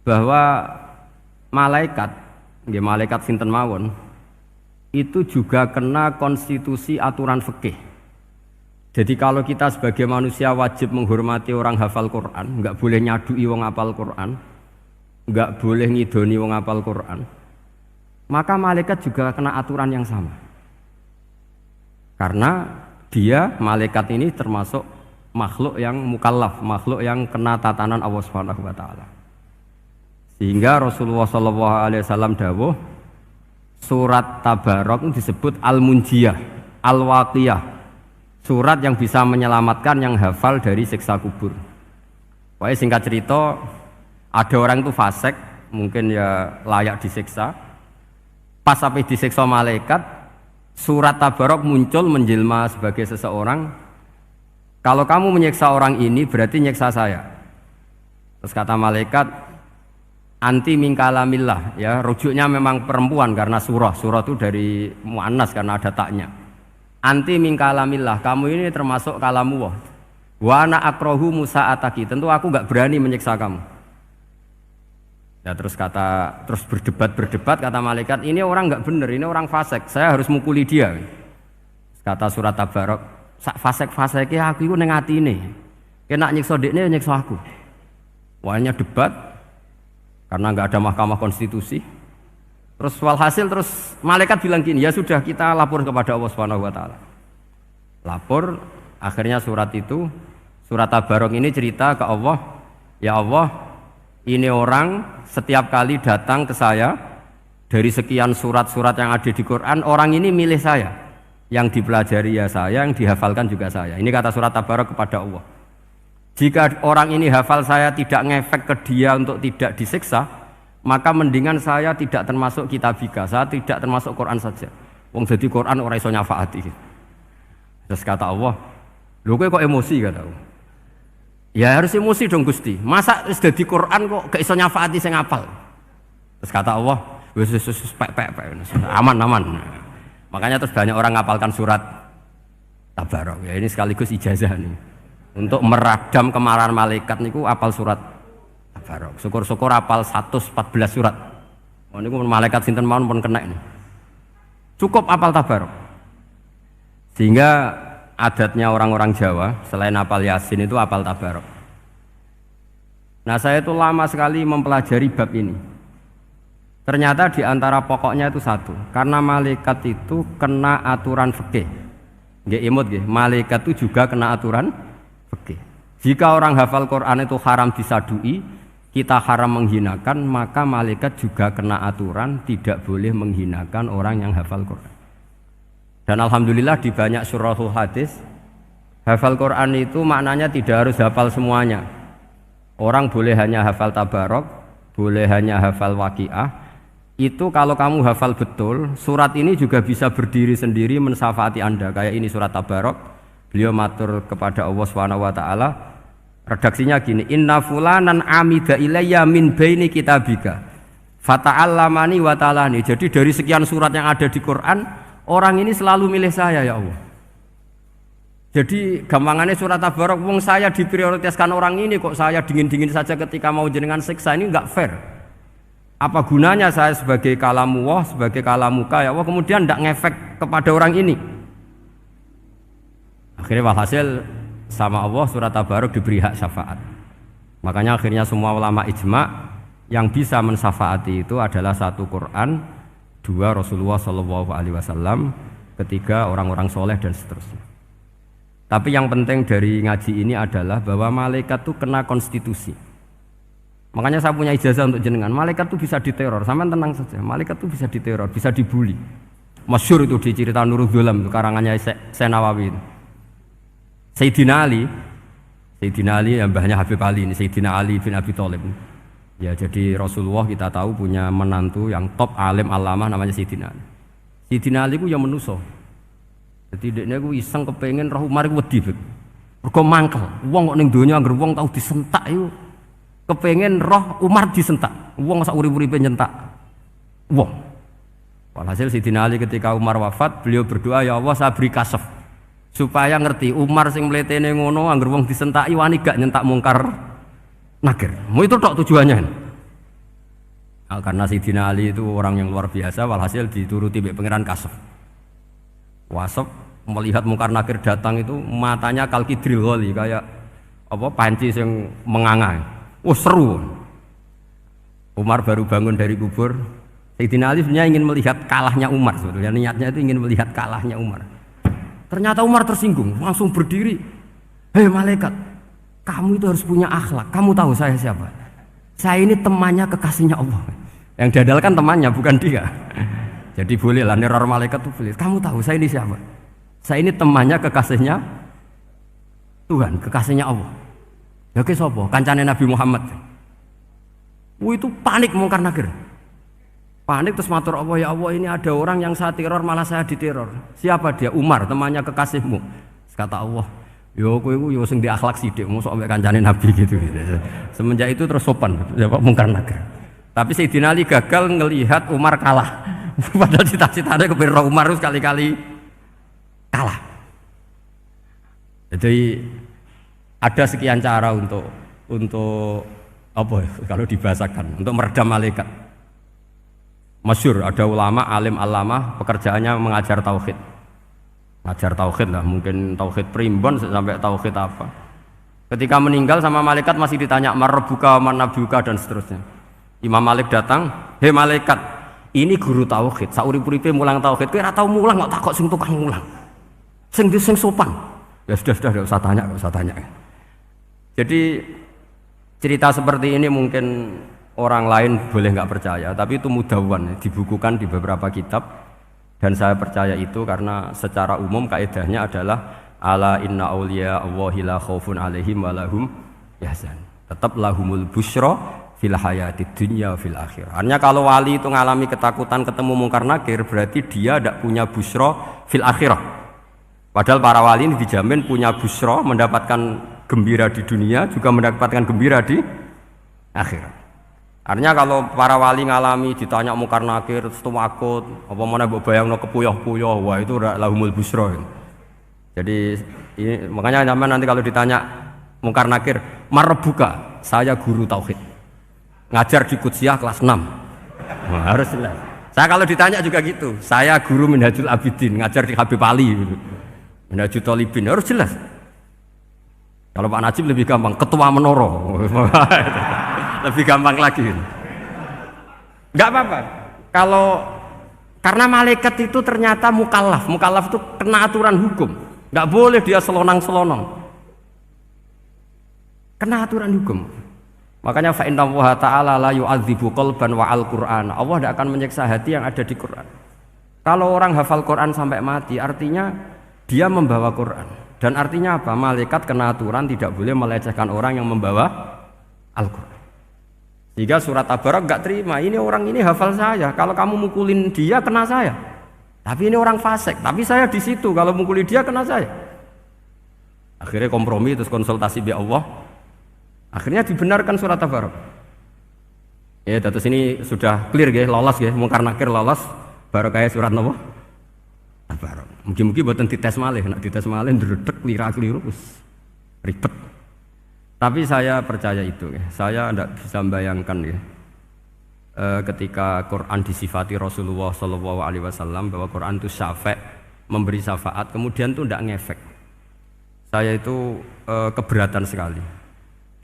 bahwa malaikat, nggih malaikat sinten mawon, itu juga kena konstitusi aturan fikih. Jadi kalau kita sebagai manusia wajib menghormati orang hafal Quran, nggak boleh nyadui wong hafal Quran, nggak boleh ngidoni wong hafal Quran, maka malaikat juga kena aturan yang sama. Karena dia, malaikat ini termasuk makhluk yang mukallaf, makhluk yang kena tatanan Allah Subhanahu wa taala. Sehingga Rasulullah sallallahu alaihi wasallam dawuh, surat Tabarok disebut Al-Munjiyah, Al-Waqiyah. Surat yang bisa menyelamatkan yang hafal dari siksa kubur. Pokoknya singkat cerita, ada orang itu fasik, mungkin ya layak disiksa. Pas sampai disiksa malaikat, surat Tabarok muncul menjelma sebagai seseorang. Kalau kamu menyiksa orang ini berarti nyiksa saya. Terus kata malaikat, anti min kalamillah, ya rujuknya memang perempuan karena surah itu dari muannas karena ada taknya. Anti min kalamillah, kamu ini termasuk kalamu wah. Wa ana akrahu musa'ataki, tentu aku enggak berani menyiksa kamu. Ya terus berdebat kata malaikat, ini orang enggak benar, ini orang fasik, saya harus mukuli dia. Kata surat Tabarok, sak fasik-fasike aku iku ning atine. Kena nyiksa dekne nyiksa aku. Wahnya debat karena enggak ada mahkamah konstitusi. Terus walhasil malaikat bilang gini, ya sudah kita lapor kepada Allah Subhanahu wa taala. Lapor, akhirnya surat Tabarok ini cerita ke Allah, ya Allah, ini orang setiap kali datang ke saya dari sekian surat-surat yang ada di Quran, orang ini milih saya. Yang dipelajari ya saya, yang dihafalkan juga saya. Ini kata surat Tabarok kepada Allah. Jika orang ini hafal saya tidak ngefek ke dia untuk tidak disiksa, maka mendingan saya tidak termasuk kitabika, saya tidak termasuk Quran saja. Wong jadi Quran ora iso nyafaati. Terus kata Allah, lho kowe kok emosi kata Allah. Ya harus emosi dong Gusti. Masa wis dadi Quran kok gak iso nyafaati sing hafal. Terus kata Allah, wis pek aman. Makanya terus banyak orang ngapalkan surat Tabarok. Ya ini sekaligus ijazah nih. Untuk meradam kemarahan malaikat niku apal surat Tabarok. Syukur-syukur apal 114 surat. Oh niku malaikat sinten mawon pun kena ini. Cukup apal Tabarok. Sehingga adatnya orang-orang Jawa selain apal Yasin itu apal Tabarok. Nah, saya itu lama sekali mempelajari bab ini. Ternyata di antara pokoknya itu satu, karena malaikat itu kena aturan fikih. Nggih imut nggih, malaikat itu juga kena aturan fikih. Jika orang hafal Quran itu haram disadui, kita haram menghinakan, maka malaikat juga kena aturan tidak boleh menghinakan orang yang hafal Quran. Dan alhamdulillah di banyak surahul hadis, hafal Quran itu maknanya tidak harus hafal semuanya. Orang boleh hanya hafal Tabarok, boleh hanya hafal Waqiah. Itu kalau kamu hafal betul, surat ini juga bisa berdiri sendiri mensyafaati Anda. Kayak ini surat Tabarok, beliau matur kepada Allah Subhanahu wa taala. Redaksinya gini, inna fulanan amida ilayya min baini kitabika fata'allamani wa ta'alani. Jadi dari sekian surat yang ada di Quran, orang ini selalu milih saya ya Allah. Jadi gampangannya surat Tabarok, wong saya diprioritaskan orang ini kok saya dingin-dingin saja ketika mau jenengan siksa, ini enggak fair. Apa gunanya saya sebagai kalamullah, sebagai kalamuka ya Allah, kemudian tidak ngefek kepada orang ini. Akhirnya walhasil sama Allah surat Tabarok diberi hak syafaat. Makanya akhirnya semua ulama ijma yang bisa mensyafaati itu adalah satu Quran, dua Rasulullah SAW, ketiga orang-orang soleh dan seterusnya. Tapi yang penting dari ngaji ini adalah bahwa malaikat itu kena konstitusi. Makanya saya punya ijazah untuk jenengan. Malaikat itu bisa diteror, sampean tenang saja. Malaikat itu bisa diteror, bisa dibully. Masyhur itu di cerita Nurul Dzulam itu karangannya Senawawi. Sayyidina Ali yang mbahnya Habib Ali ini, Sayyidina Ali bin Abi Thalib. Ya jadi Rasulullah kita tahu punya menantu yang top alim alamah namanya Sayyidina Ali. Sayyidina Ali ku yang menuso. Jadi dekne ku iseng kepengin roh Umar ku wedi. Mergo mangkel. Wong kok ning donya anggere wong tau disentak iku kepengen roh Umar disentak, wong sak urip-uripe nyentak wong. Walhasil Sayyidina Ali ketika Umar wafat, beliau berdoa, ya Allah saya beri kasaf supaya ngerti Umar sing mletene ngono angger wong disentaki wani gak nyentak mungkar nakir. Mau itu tok tujuannya. Karena Sayyidina Ali itu orang yang luar biasa, walhasil dituruti mbek pangeran Kasab. Wasop melihat Mungkar Nakir datang itu matanya kalkidril ghali, kayak apa panci yang menganga. Seru. Umar baru bangun dari kubur. Sayyidina Ali sebenarnya ingin melihat kalahnya Umar sebetulnya. Niatnya itu ingin melihat kalahnya Umar. Ternyata Umar tersinggung, langsung berdiri. Hei malaikat, kamu itu harus punya akhlak. Kamu tahu saya siapa? Saya ini temannya kekasihnya Allah. Yang diandalkan temannya bukan dia. Jadi boleh lah neror malaikat itu boleh. Kamu tahu saya ini siapa? Saya ini temannya kekasihnya Tuhan, kekasihnya Allah. Ya ke sapa? Kancane Nabi Muhammad. Itu panik Mungkar Nakir. Panik terus matur Allah, ya Allah ini ada orang yang saya teror malah saya diteror. Siapa dia? Umar, temannya kekasihmu. Kata Allah, yo kowe iku yo sing di akhlak sithik, mosok ambek kancane Nabi gitu. Semenjak itu terus sopan jawab Mungkar Nakir. Tapi Sayyidina Ali gagal ngelihat Umar kalah. Padahal cita-citanya kepira Umar sekali-kali kalah. Jadi ada sekian cara untuk apa ya, kalau dibahasakan untuk meredam malaikat. Masyhur ada ulama alim alama pekerjaannya mengajar tauhid. Ngajar tauhid lah, mungkin tauhid primbon sampai tauhid apa. Ketika meninggal sama malaikat masih ditanya marbuka manabuka dan seterusnya. Imam Malik datang, "Hei malaikat, ini guru tauhid, saurip-uripe mulang tauhid. Kowe ora tau mulang kok takok sing tukang mulang. Sing sopan." Ya sudah enggak usah tanya. Jadi cerita seperti ini mungkin orang lain boleh nggak percaya, tapi itu mudawwan, dibukukan di beberapa kitab, dan saya percaya itu karena secara umum kaidahnya adalah ala inna auliya Allahi la khaufun alaihim wa lahum yahzan. Tetap lahumul busyra fil hayatid dunya fil akhirah. Artinya kalau wali itu ngalami ketakutan ketemu Mungkar Nakir berarti dia tidak punya busyra fil akhirah. Padahal para wali ini dijamin punya busyra, mendapatkan gembira di dunia juga mendapatkan gembira di akhirat. Artinya kalau para wali ngalami ditanya Mungkar Nakir terus takut, apa mana mbok bayangno kepuyah-puyah, wah itu lahumul busra. Jadi ini, makanya zaman nanti kalau ditanya Mungkar Nakir, marbuka, saya guru tauhid. Ngajar di Qudsiyah kelas 6. Nah, harus jelas. Saya kalau ditanya juga gitu, saya guru Minhajul Abidin, ngajar di Habib Ali gitu. Minhajul Thalibin, harus jelas. Kalau Pak Najib lebih gampang, ketua menoro. Lebih gampang lagi. Enggak apa-apa. Kalau karena malaikat itu ternyata mukallaf. Mukallaf itu kena aturan hukum. Enggak boleh dia selonang-selonong. Kena aturan hukum. Makanya fa innallaha ta'ala la yu'adzibu qalban wa al-Qur'an. Allah tidak akan menyiksa hati yang ada di Quran. Kalau orang hafal Quran sampai mati, artinya dia membawa Quran. Dan artinya apa? Malaikat kena aturan tidak boleh melecehkan orang yang membawa Al-Quran. Jika surat Tabarak nggak terima, ini orang ini hafal saya. Kalau kamu mukulin dia kena saya. Tapi ini orang fasik. Tapi saya di situ. Kalau mukulin dia kena saya. Akhirnya kompromi terus konsultasi bi Allah. Akhirnya dibenarkan surat Tabarak. Ya, terus ini sudah clear ya, lolos ya, Mungkar Nakir lolos. Baru kayak surat Nabi Tabarak. Mungkin buatan dites malih, nak dites malih ndredeg keliru ribet. Tapi saya percaya itu, ya. Saya tidak bisa membayangkan ya, ketika Quran disifati Rasulullah SAW bahwa Quran itu syafa', memberi syafaat, kemudian itu tidak ngefek. Saya itu keberatan sekali.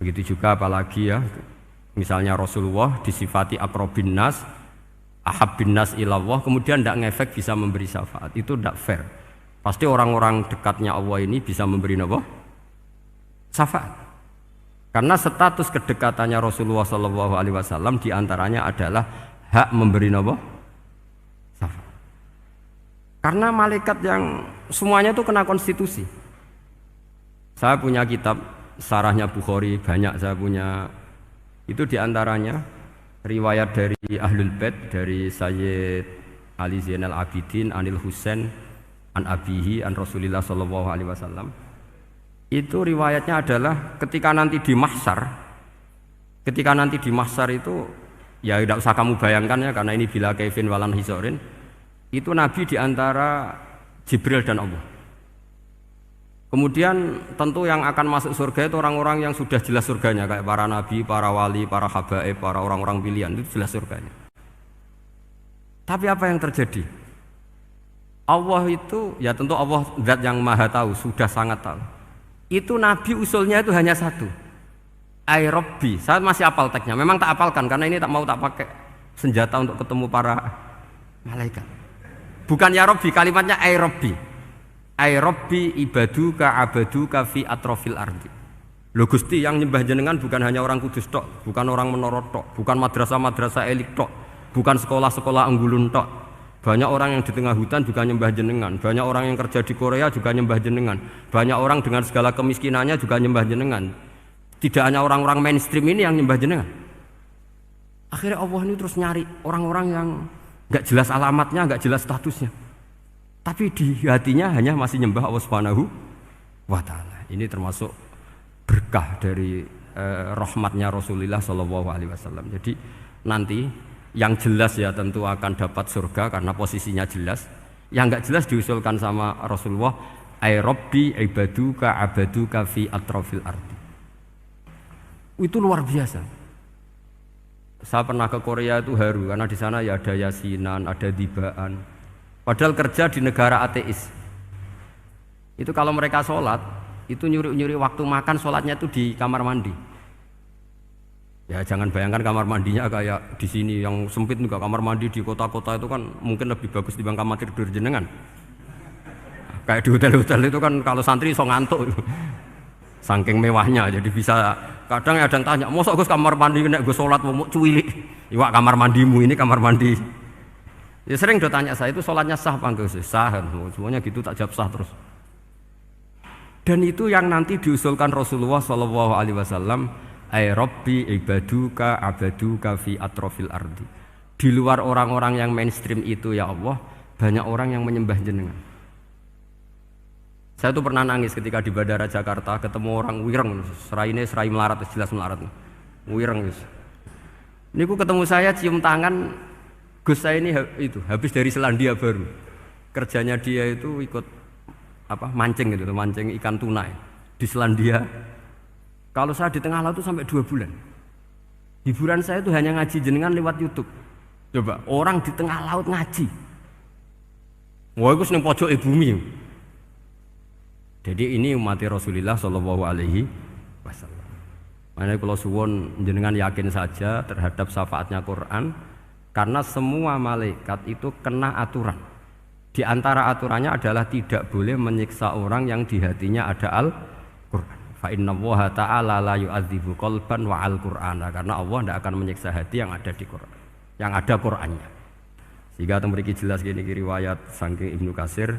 Begitu juga apalagi ya, misalnya Rasulullah disifati aqrabin nas, ahabbin nas ilallah, kemudian tidak ngefek bisa memberi syafaat, itu tidak fair. Pasti orang-orang dekatnya Allah ini bisa memberi apa? Syafaat. Karena status kedekatannya Rasulullah SAW diantaranya adalah hak memberi apa? Syafaat. Karena malaikat yang semuanya itu kena konstitusi. Saya punya kitab syarahnya Bukhari banyak, saya punya itu diantaranya riwayat dari Ahlul Bait, dari Sayyid Ali Zainal Abidin, Anil Husain, an Abihi, an Rasulillah SAW. Itu riwayatnya adalah ketika nanti di mahsyar itu ya tidak usah kamu bayangkan ya, karena ini bila kaifin walan hisorin, itu Nabi diantara Jibril dan Allah. Kemudian tentu yang akan masuk surga itu orang-orang yang sudah jelas surganya, kayak para nabi, para wali, para habaib, para orang-orang pilihan, itu jelas surganya. Tapi apa yang terjadi? Allah itu, ya tentu Allah zat yang maha tahu, sudah sangat tahu. Itu Nabi usulnya itu hanya satu. Ai Rabbi. Saya masih apal teksnya. Memang tak apalkan karena ini tak mau tak pakai senjata untuk ketemu para malaikat. Bukan ya Rabbi, kalimatnya ai Rabbi. Ai Rabbi ibaduka abaduka fi atrofil ardi. Lho Gusti, yang nyembah jenengan bukan hanya orang Kudus tok, bukan orang Menara tok, bukan madrasah-madrasah elit tok, bukan sekolah-sekolah Anggulun tok. Banyak orang yang di tengah hutan juga nyembah jenengan, banyak orang yang kerja di Korea juga nyembah jenengan, banyak orang dengan segala kemiskinannya juga nyembah jenengan. Tidak hanya orang-orang mainstream ini yang nyembah jenengan. Akhirnya Allah ini terus nyari orang-orang yang nggak jelas alamatnya, nggak jelas statusnya, tapi di hatinya hanya masih nyembah Allah Subhanahu wa Ta'ala. Ini termasuk berkah dari rahmatnya Rasulullah Shallallahu Alaihi Wasallam. Jadi nanti yang jelas ya tentu akan dapat surga karena posisinya jelas. Yang nggak jelas diusulkan sama Rasulullah, ai Rabbi ibaduka abaduka fi atrofil ardi. Itu luar biasa. Saya pernah ke Korea itu haru karena di sana ya ada yasinan, ada dibaan. Padahal kerja di negara ateis. Itu kalau mereka sholat, itu nyuri-nyuri waktu makan sholatnya itu di kamar mandi. Ya jangan bayangkan kamar mandinya kayak di sini yang sempit juga. Kamar mandi di kota-kota itu kan mungkin lebih bagus dibanding kamar tidur jenengan. Kayak di hotel-hotel itu kan kalau santri so ngantuk. Saking mewahnya, jadi bisa kadang ada yang tanya, mosok Gus kamar mandi nek gue sholat mau cuwilik, iwak kamar mandimu ini kamar mandi. Ya sering do tanya saya itu sholatnya sah apa enggak sih? Sah, semuanya gitu tak jawab sah terus. Dan itu yang nanti diusulkan Rasulullah Shallallahu Alaihi Wasallam, ai Rabbi ibaduka abaduka fi atrofil ardi. Di luar orang-orang yang mainstream itu ya Allah, banyak orang yang menyembah jenengan. Saya tuh pernah nangis ketika di Bandara Jakarta ketemu orang wireng, serai melarat, jelas melarat, wireng. Ini aku ketemu saya cium tangan, Gus saya ini itu habis dari Selandia Baru, kerjanya dia itu ikut apa mancing gitu, mancing ikan tuna di Selandia. Kalau saya di tengah laut itu sampai 2 bulan. Hiburan saya itu hanya ngaji jenengan lewat YouTube. Coba orang di tengah laut ngaji, wah itu seneng pojok bumi. Jadi ini umat Rasulullah Shallallahu Alaihi Wasallam. Makanya kalau suwon jenengan yakin saja terhadap syafaatnya Quran, karena semua malaikat itu kena aturan. Di antara aturannya adalah tidak boleh menyiksa orang yang di hatinya ada Al-Quran. Fa inna Allaha ta'ala la yu'adzibu qalban wa al-Qur'ana. Karena Allah tidak akan menyiksa hati yang ada di Quran, yang ada Qurannya. Sehingga memiliki jelas gini riwayat saking Ibnu Katsir.